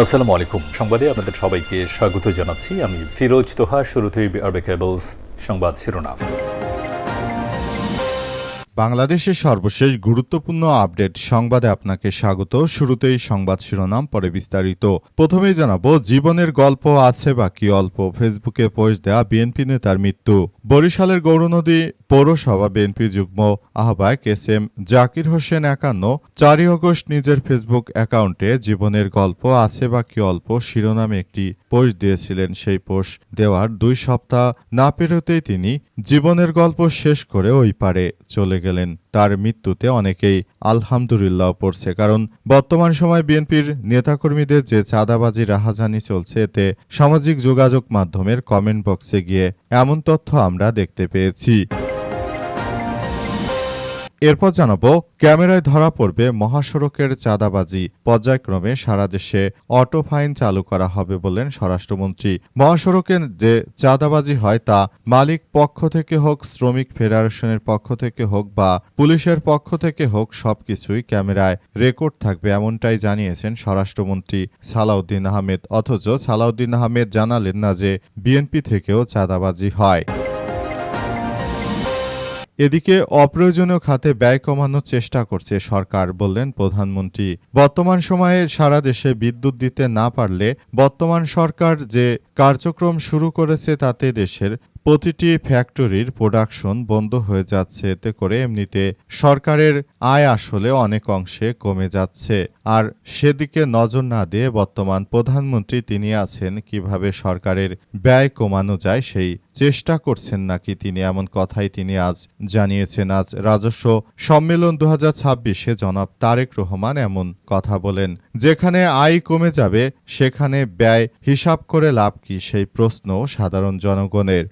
আসসালামু আলাইকুম। সংবাদে আপনাদের সবাইকে স্বাগত জানাচ্ছি। আমি ফিরোজ তোহা। শুরুতেই আরবে কেবলস সংবাদ শিরোনাম। বাংলাদেশের সর্বশেষ গুরুত্বপূর্ণ আপডেট সংবাদে আপনাকে স্বাগত। শুরুতেই সংবাদ শিরোনাম, পরে বিস্তারিত। প্রথমেই জানাবো, জীবনের গল্প আছে বাকি অল্প, ফেসবুকে পোস্ট দেয়া বিএনপি নেতার মৃত্যু। বরিশালের গৌরনদী পৌরসভা বিএনপি যুগ্ম আহ্বায়ক S M Zakir Hossain ৪ August নিজের ফেসবুক অ্যাকাউন্টে জীবনের গল্প আছে বাকি অল্প শিরোনামে একটি পোস্ট দিয়েছিলেন। সেই পোস্ট দেওয়ার ২ সপ্তাহ না পেরোতেই তিনি জীবনের গল্প শেষ করে ওই পারে চলে গেলেন। তার মৃত্যুতে অনেকেই আলহামদুলিল্লাহ পড়ছে, কারণ বর্তমান সময় বিএনপির নেতাকর্মীদের যে চাঁদাবাজি রাহাজানি চলছে, এতে সামাজিক যোগাযোগ মাধ্যমের কমেন্ট বক্সে গিয়ে এমন তথ্য আমরা দেখতে পেয়েছি। এরপর জানাবো, ক্যামেরায় ধরা পড়বে মহাসড়কের চাঁদাবাজি, পর্যায়ক্রমে সারা দেশে অটো ফাইন চালু করা হবে বললেন স্বরাষ্ট্রমন্ত্রী। মহাসড়কে যে চাঁদাবাজি হয় তা মালিক পক্ষ থেকে হোক, শ্রমিক ফেডারেশনের পক্ষ থেকে হোক বা পুলিশের পক্ষ থেকে হোক, সবকিছুই ক্যামেরায় রেকর্ড থাকবে, এমনটাই জানিয়েছেন স্বরাষ্ট্রমন্ত্রী সালাউদ্দিন আহমেদ। অথচ সালাউদ্দিন আহমেদ জানালেন না যে বিএনপি থেকেও চাঁদাবাজি হয়। এদিকে অপ্রয়োজনীয় খাতে ব্যয় কমানোর চেষ্টা করছে সরকার, বললেন প্রধানমন্ত্রী। বর্তমান সময়ে সারা দেশে বিদ্যুৎ দিতে না পারলে বর্তমান সরকার যে কার্যক্রম শুরু করেছে তাতে দেশের প্রতিটি ফ্যাক্টরির প্রোডাকশন বন্ধ হয়ে যাচ্ছে। এতে করে এমনিতে সরকারের আয় আসলে অনেক অংশে কমে যাচ্ছে। আর সেদিকে নজর না দিয়ে বর্তমান প্রধানমন্ত্রী তিনি আছেন কিভাবে সরকারের ব্যয় কমানো যায় সেই চেষ্টা করছেন নাকি তিনি, এমন কথাই তিনি আজ জানিয়েছেন। আজ রাজস্ব সম্মেলন ২০২৬-এ জনাব তারেক রহমান এমন কথা বলেন। যেখানে আয় কমে যাবে সেখানে ব্যয় হিসাব করে লাভ কি, সেই প্রশ্ন সাধারণ জনগণের।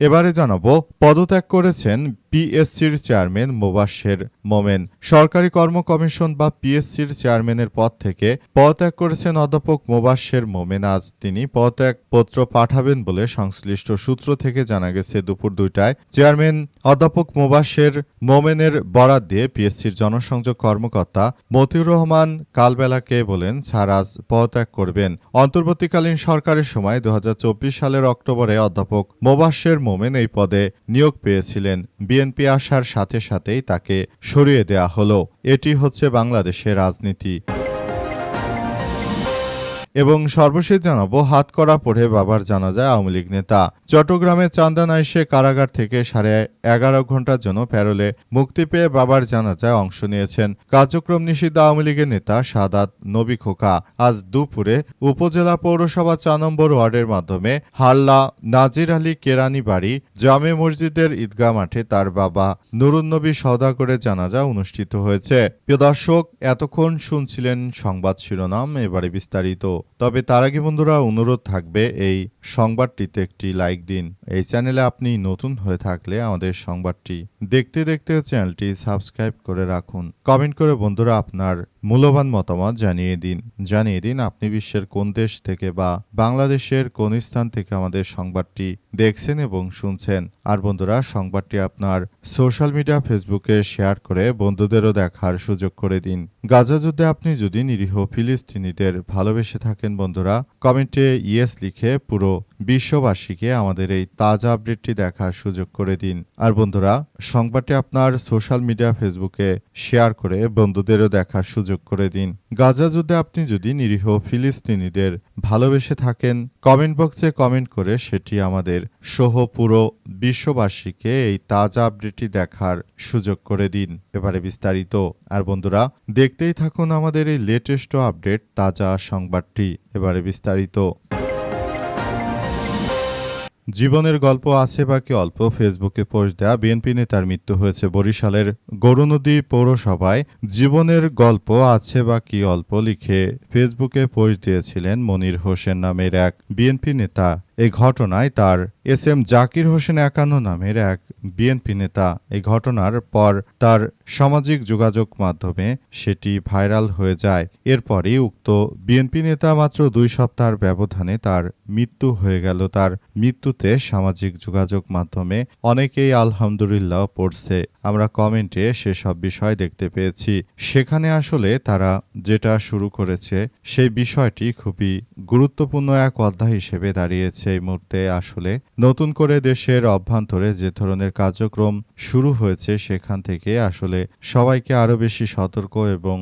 এবারে জানাবো, পদত্যাগ করেছেন পিএসসির চেয়ারম্যান মোবাশ্বের মোমেন। সরকারি কর্ম কমিশন বা পিএসসির চেয়ারম্যানের পদ থেকে পদত্যাগ করেছেন অধ্যাপক মোবাশ্বের মোমেন। আজ তিনি পদত্যাগপত্র পাঠাবেন বলে সংশ্লিষ্ট সূত্র থেকে জানা গেছে। দুপুর ২টায় চেয়ারম্যান অধ্যাপক মোবাশ্বের মোমেনের বরাত দিয়ে পিএসসির জনসংযোগ কর্মকর্তা মতিউর রহমান কালবেলাকে বলেন, স্যার আজ পদত্যাগ করবেন। অন্তর্বর্তীকালীন সরকারের সময় ২০২৪ সালের অক্টোবরে অধ্যাপক মোবাশ্বের মোমেন এই পদে নিয়োগ পেয়েছিলেন। বিএনপি আসার সাথে সাথেই তাকে সরিয়ে দেয়া হলো। এটি হচ্ছে বাংলাদেশের রাজনীতি। এবং সর্বশেষ জানাবো, হাতকড়া পড়ে বাবার জানাজায় আওয়ামী লীগ নেতা। চট্টগ্রামের চান্দানাইশে কারাগার থেকে 11.5 ঘন্টার জন্য প্যারোলে মুক্তি পেয়ে বাবার জানাজায় অংশ নিয়েছেন কার্যক্রম নিষিদ্ধ আওয়ামী লীগের নেতা সাদাত নবী খোকা। আজ দুপুরে উপজেলা পৌরসভা ৪ নম্বর ওয়ার্ডের মাধ্যমে হাল্লা নাজির আলী কেরানি বাড়ি জামে মসজিদের ঈদগাহ মাঠে তার বাবা নুরুন্নবী সওদাগরের জানাজা অনুষ্ঠিত হয়েছে। প্রিয় দর্শক, এতক্ষণ শুনছিলেন সংবাদ শিরোনাম, এবারে বিস্তারিত। তবে তার আগে বন্ধুরা, অনুরোধ থাকবে এই সংবাদটিতে একটি লাইক দিন। এই চ্যানেলে আপনি নতুন হয়ে থাকলে আমাদের সংবাদটি দেখতে দেখতে চ্যানেলটি সাবস্ক্রাইব করে রাখুন। কমেন্ট করে বন্ধুরা আপনার মূল্যবান মতামত জানিয়ে দিন আপনি বিশ্বের কোন দেশ থেকে বা বাংলাদেশের কোন স্থান থেকে আমাদের সংবাদটি দেখছেন এবং শুনছেন। আর বন্ধুরা, সংবাদটি আপনার সোশ্যাল মিডিয়া ফেসবুকে শেয়ার করে বন্ধুদেরও দেখার সুযোগ করে দিন। গাজা যুদ্ধে আপনি যদি নিরীহ ফিলিস্তিনিদের ভালোবেসে থাকেন বন্ধুরা, কমেন্টে ইয়েস লিখে পুরো বিশ্ববাসীকে আমাদের এই তাজা আপডেটটি দেখার সুযোগ করে দিন। আর বন্ধুরা, সংবাদটি আপনার সোশ্যাল মিডিয়া ফেসবুকে শেয়ার করে বন্ধুদেরও দেখার সুযোগ করে দিন। গাজা যুদ্ধে আপনি যদি নিরীহ ফিলিস্তিনিদের ভালোবেসে থাকেন, কমেন্ট বক্সে কমেন্ট করে সেটি আমাদের সহ পুরো বিশ্ববাসীকে এই তাজা আপডেটটি দেখার সুযোগ করে দিন। এবারে বিস্তারিত। আর বন্ধুরা, দেখতেই থাকুন আমাদের এই লেটেস্ট আপডেট তাজা সংবাদটি। এবারে বিস্তারিত। জীবনের গল্প আছে বাকি অল্প, ফেসবুকে পোস্ট দেয়া বিএনপি নেতার মৃত্যু হয়েছে। বরিশালের গৌরনদী পৌরসভায় জীবনের গল্প আছে বাকি অল্প লিখে ফেসবুকে পোস্ট দিয়েছিলেন মনির হোসেন নামের এক বিএনপি নেতা। এই ঘটনায় তার এম জাকির হোসেন ৫১ নামের এক বিএনপি নেতা এই ঘটনার পর তার সামাজিক যোগাযোগ মাধ্যমে সেটি ভাইরাল হয়ে যায়। এরপরই উক্ত বিএনপি নেতা মাত্র ২ সপ্তাহের ব্যবধানে তার মৃত্যু হয়ে গেল। তার মৃত্যুতে সামাজিক যোগাযোগ মাধ্যমে অনেকেই আলহামদুলিল্লাহ পড়ছে। আমরা কমেন্টে সেসব বিষয় দেখতে পেয়েছি। সেখানে আসলে তারা যেটা শুরু করেছে সেই বিষয়টি খুবই গুরুত্বপূর্ণ এক অধ্যায় হিসেবে দাঁড়িয়েছে এই মুহূর্তে। আসলে নতুন করে দেশের অভ্যন্তরে যে ধরনের কার্যক্রম শুরু হয়েছে সেখান থেকে আসলে সবাইকে আরও বেশি সতর্ক এবং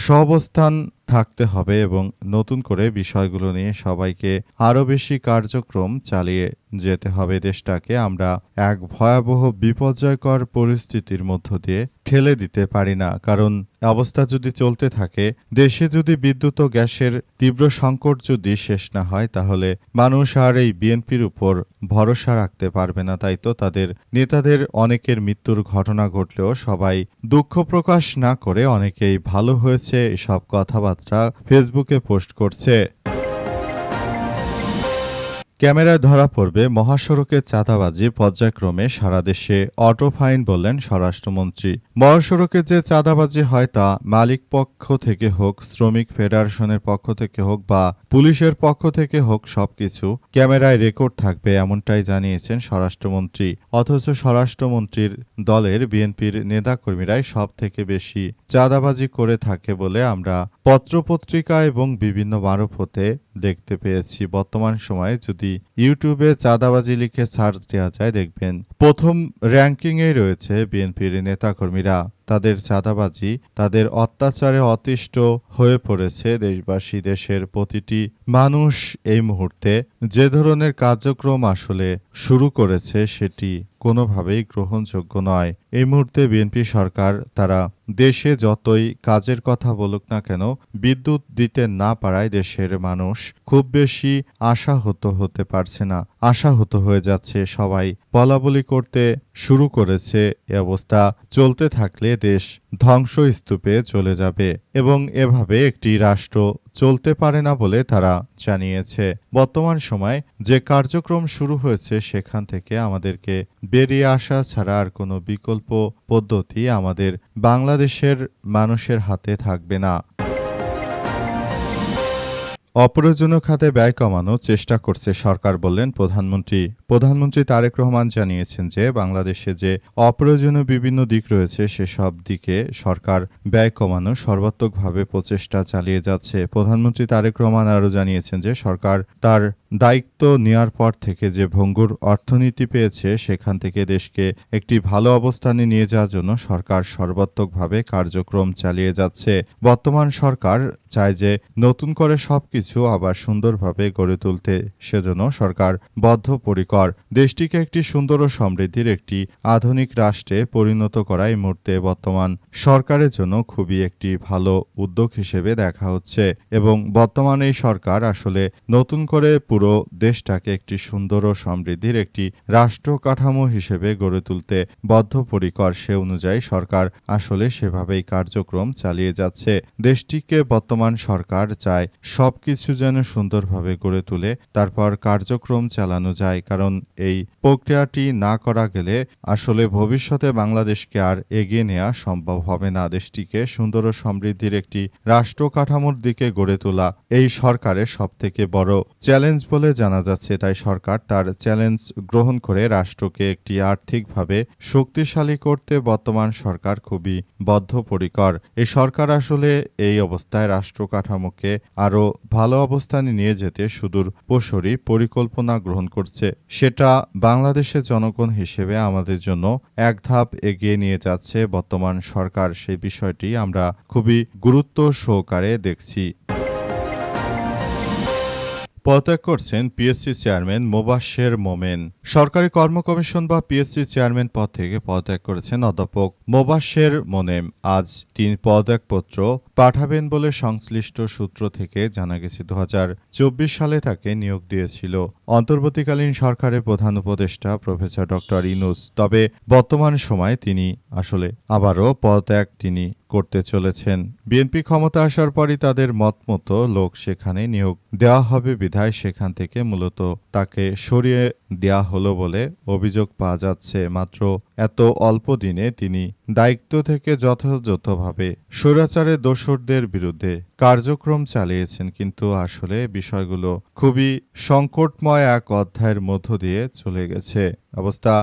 সহাবস্থান থাকতে হবে এবং নতুন করে বিষয়গুলো নিয়ে সবাইকে আরও বেশি কার্যক্রম চালিয়ে যেতে হবে। দেশটাকে আমরা এক ভয়াবহ বিপর্যয়কর পরিস্থিতির মধ্য দিয়ে ঠেলে দিতে পারি না। কারণ অবস্থা যদি চলতে থাকে, দেশে যদি বিদ্যুৎ ও গ্যাসের তীব্র সংকট যদি শেষ না হয়, তাহলে মানুষ আর এই বিএনপির উপর ভরসা রাখতে পারবে না। তাই তো তাদের নেতাদের অনেকের মৃত্যুর ঘটনা ঘটলেও সবাই দুঃখ প্রকাশ না করে অনেকেই ভালো হয়েছে এসব কথাবার্তা ফেসবুকে পোস্ট করছে। ক্যামেরায় ধরা পড়বে মহাসড়কে চাঁদাবাজি, পর্যায়ক্রমে সারা দেশে অটো ফাইন বললেন স্বরাষ্ট্রমন্ত্রী। মহাসড়কে যে চাঁদাবাজি হয় তা মালিক পক্ষ থেকে হোক, শ্রমিক ফেডারেশনের পক্ষ থেকে হোক বা পুলিশের পক্ষ থেকে হোক, সবকিছু ক্যামেরায় রেকর্ড থাকবে এমনটাই জানিয়েছেন স্বরাষ্ট্রমন্ত্রী। অথচ স্বরাষ্ট্রমন্ত্রীর দলের বিএনপির নেতাকর্মীরাই সব থেকে বেশি চাঁদাবাজি করে থাকে বলে আমরা পত্রপত্রিকা এবং বিভিন্ন মারফতে দেখতে পেয়েছি। বর্তমান সময়ে যদি ইউটিউবে চাঁদাবাজি লিখে সার্চ দেওয়া যায়, দেখবেন প্রথম র্যাঙ্কিংয়ে রয়েছে বিএনপির নেতাকর্মীরা। তাদের চাঁদাবাজি, তাদের অত্যাচারে অতিষ্ঠ হয়ে পড়েছে দেশবাসী। দেশের প্রতিটি মানুষ এই মুহূর্তে যে ধরনের কার্যক্রম আসলে শুরু করেছে সেটি কোনোভাবেই গ্রহণযোগ্য নয়। এই মুহূর্তে বিএনপি সরকার তারা দেশে যতই কাজের কথা বলুক না কেন, বিদ্যুৎ দিতে না পারায় দেশের মানুষ খুব বেশি আশাহত হতে পারছে না, আশাহত হয়ে যাচ্ছে। সবাই বলাবলি করতে শুরু করেছে। এ অবস্থা চলতে থাকলে দেশ ধ্বংসস্তূপে চলে যাবে এবং এভাবে একটি রাষ্ট্র চলতে পারে না বলে তারা জানিয়েছে। বর্তমান সময় যে কার্যক্রম শুরু হয়েছে সেখান থেকে আমাদেরকে বেরিয়ে আসা ছাড়া আর কোনো বিকল্প পদ্ধতি আমাদের বাংলাদেশের মানুষের হাতে থাকবে না। অপ্রয়োজনীয় খাতে ব্যয় কমানোর চেষ্টা করছে সরকার বললেন প্রধানমন্ত্রী। প্রধানমন্ত্রী তারেক রহমান জানিয়েছেন যে বাংলাদেশে যে অপ্রয়োজনীয় বিভিন্ন দিক রয়েছে সেসব দিকে সরকার ব্যয় কমানো সর্বাত্মকভাবে প্রচেষ্টা চালিয়ে যাচ্ছে। প্রধানমন্ত্রী তারেক রহমান আরও জানিয়েছেন যে সরকার তার দায়িত্ব নেওয়ার পর থেকে যে ভঙ্গুর অর্থনীতি পেয়েছে সেখান থেকে দেশকে একটি ভালো অবস্থানে নিয়ে যাওয়ার জন্য সরকার সর্বাত্মকভাবে কার্যক্রম চালিয়ে যাচ্ছে। বর্তমান সরকার চায় যে নতুন করে সবকিছু আবার সুন্দরভাবে গড়ে তুলতে, সেজন্য সরকার বদ্ধপরিকর। দেশটিকে একটি সুন্দর ও সমৃদ্ধির একটি আধুনিক রাষ্ট্রে পরিণত করা এই মুহূর্তে বর্তমান সরকারের জন্য খুবই একটি ভালো উদ্যোগ হিসেবে দেখা হচ্ছে এবং বর্তমান এই সরকার আসলে নতুন করে পুরো দেশটাকে একটি সুন্দর ও সমৃদ্ধির একটি রাষ্ট্র কাঠামো হিসেবে গড়ে তুলতে বদ্ধপরিকর। সে অনুযায়ী সরকার আসলে সেভাবেই কার্যক্রম চালিয়ে যাচ্ছে। দেশটিকে বর্তমান সরকার চায় সবকিছু যেন সুন্দরভাবে গড়ে তুলে তারপর কার্যক্রম চালানো যায়। কারণ এই প্রক্রিয়াটি না করা গেলে আসলে ভবিষ্যতে বাংলাদেশকে আর এগিয়ে নেওয়া সম্ভব হবে না। দেশটিকে সুন্দর ও সমৃদ্ধির একটি রাষ্ট্র কাঠামোর দিকে গড়ে তোলা এই সরকারের সবথেকে বড় চ্যালেঞ্জ বলে জানা যাচ্ছে। তাই সরকার তার চ্যালেঞ্জ গ্রহণ করে রাষ্ট্রকে একটি আর্থিকভাবে শক্তিশালী করতে বর্তমান সরকার খুবই বদ্ধপরিকর। এই সরকার আসলে এই অবস্থায় রাষ্ট্র কাঠামোকে আরও ভালো অবস্থানে নিয়ে যেতে সুদূর প্রসারী পরিকল্পনা গ্রহণ করছে। সেটা বাংলাদেশের জনগণ হিসেবে আমাদের জন্য এক ধাপ এগিয়ে নিয়ে যাচ্ছে বর্তমান সরকার। সেই বিষয়টি আমরা খুবই গুরুত্ব সহকারে দেখছি। পদত্যাগ করছেন পিএসসি চেয়ারম্যান মোবাশ্বের মোমেন। সরকারি কর্ম কমিশন বা পিএসসি চেয়ারম্যান পদ থেকে পদত্যাগ করেছেন অধ্যাপক মোবাশ্বের মোমেন। আজ তিনি পদত্যাগপত্র পাঠাবেন বলে সংশ্লিষ্ট সূত্র থেকে জানা গেছে। 2024 সালে তাকে নিয়োগ দিয়েছিল অন্তর্বর্তীকালীন সরকারের প্রধান উপদেষ্টা প্রফেসর ডক্টর ইউনূস। তবে বর্তমান সময়ে তিনি আসলে আবারও পদত্যাগ তিনি করতে চলেছেন। বিএনপি ক্ষমতা আসার পরই তাদের মতমতো লোক সেখানে নিয়োগ দেওয়া হবে বিধায় সেখান থেকে মূলত তাকে সরিয়ে দেয়া হলো বলে অভিযোগ পাওয়া যাচ্ছে। মাত্র এত অল্প দিনে তিনি দায়িত্ব থেকে যথাযথভাবে স্বৈরাচারের দোসরদের বিরুদ্ধে কার্যক্রম চালিয়েছেন, কিন্তু আসলে বিষয়গুলো খুবই সংকটময় এক অধ্যায়ের মধ্য দিয়ে চলে গেছে। অবস্থা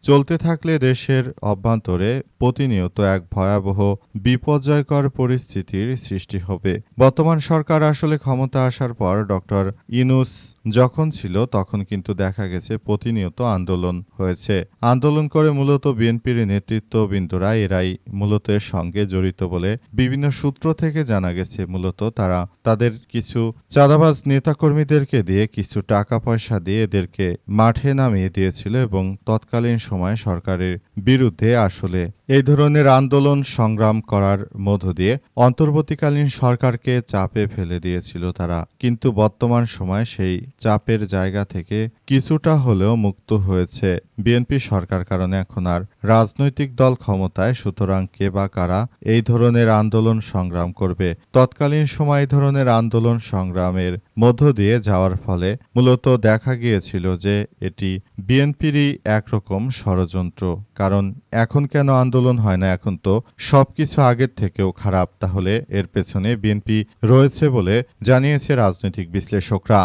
চলতে থাকলে দেশের অভ্যন্তরে প্রতিনিয়ত এক ভয়াবহ বিপর্যয়কর পরিস্থিতির সৃষ্টি হবে। বর্তমান সরকার আসলে ক্ষমতা আসার পর ডক্টর ইউনূস যখন ছিল তখন কিন্তু দেখা গেছে প্রতিনিয়ত আন্দোলন হয়েছে। আন্দোলন করে মূলত বিএনপির নেতৃত্ববৃন্দরা এরাই মূলত এর সঙ্গে জড়িত বলে বিভিন্ন সূত্র থেকে জানা গেছে। মূলত তারা তাদের কিছু চাঁদাবাজ নেতাকর্মীদেরকে দিয়ে কিছু টাকা পয়সা দিয়ে এদেরকে মাঠে নামিয়ে দিয়েছিল এবং তৎকালীন সময় সরকারের বিরুদ্ধে আসলে এই ধরনের আন্দোলন সংগ্রাম করার মধ্য দিয়ে অন্তর্বর্তীকালীন সরকারকে চাপে ফেলে দিয়েছিল তারা। কিন্তু বর্তমান সময় সেই চাপের জায়গা থেকে কিছুটা হলেও মুক্ত হয়েছে বিএনপি সরকার, কারণ এখন আর রাজনৈতিক দল ক্ষমতায়, সুতরাং কে বা কারা এই ধরনের আন্দোলন সংগ্রাম করবে। তৎকালীন সময় এই ধরনের আন্দোলন সংগ্রামের মধ্য দিয়ে যাওয়ার ফলে মূলত দেখা গিয়েছিল যে এটি বিএনপিরই একরকম ষড়যন্ত্র। কারণ এখন কেন আন্দোলন হয় না? এখন তো সবকিছু আগের থেকেও খারাপ। তাহলে এর পেছনে বিএনপি রয়েছে বলে জানিয়েছে রাজনৈতিক বিশ্লেষকরা।